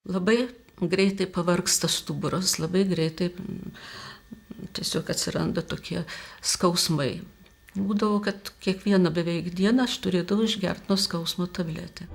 Labai greitai pavargsta stuburas, labai greitai tiesiog atsiranda tokie skausmai. Būdavo, kad kiekvieną beveik dieną aš turėdavau išgerti nuo skausmo tabletę.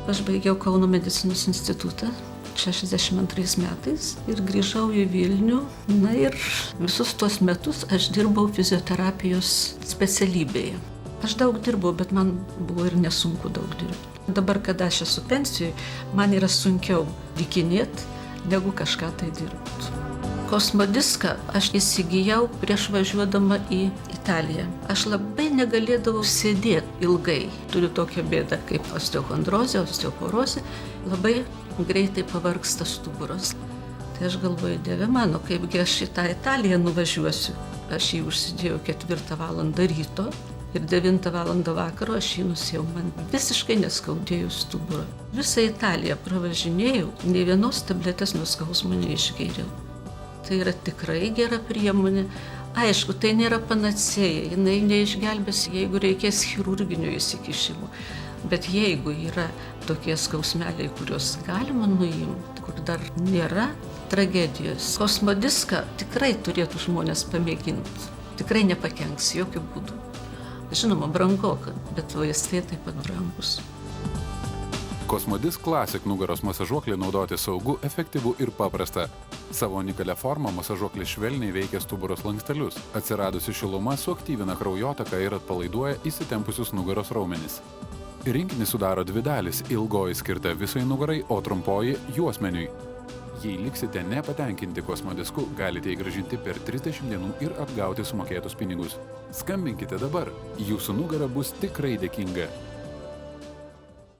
Aš baigiau Kauno medicinos institutą 62 metais ir grįžau į Vilnių. Na ir visus tuos metus aš dirbau fizioterapijos specialybėje. Aš daug dirbau, bet man buvo ir nesunku daug dirbti. Dabar, kada aš esu pensijoj, man yra sunkiau dykinėti, negu kažką tai dirbti. Kosmodiską aš įsigijau prieš važiuodama į Italiją. Aš labai negalėdavau sėdėti ilgai. Turiu tokią bėdą kaip osteochondrozė, osteoporozė. Labai greitai pavargsta stuburas. Tai aš galvoju, Dieve mano, kaipgi aš į tą Italiją nuvažiuosiu. Aš jį užsidėjau 4 valandą ryto. Ir 9 valandą vakaro aš jį nusėjau, man visiškai neskaudėjo stuburą. Visą Italiją pravažinėjau, nei vienos tabletės nuo skausmo neišgėriau. Tai yra tikrai gera priemonė. Aišku, tai nėra panacėja, jinai neišgelbės, jeigu reikės chirurginio įsikišimo. Bet jeigu yra tokie skausmeliai, kuriuos galima nuimti, kur dar nėra tragedijos, kosmodiską tikrai turėtų žmonės pamėginti. Tikrai nepakenks jokių būdų. Žinoma, brangoka, bet vaistai taip pat brangus. Kosmodisk Classic nugaros masažuoklį naudoti saugu, efektyvu ir paprasta. Savo unikalią formą masažuoklį švelniai veikia stuburos lankstelius. Atsiradusi šiluma suaktyvina kraujotaką ir atpalaiduoja įsitempusius nugaros raumenis. Rinkinį sudaro 2 dalys, ilgoji skirta visai nugarai, o trumpoji juosmeniui. Jei liksite nepatenkinti kosmodisku, galite įgrąžinti per 30 dienų ir atgauti sumokėtus pinigus. Skambinkite dabar, jūsų nugara bus tikrai dėkinga.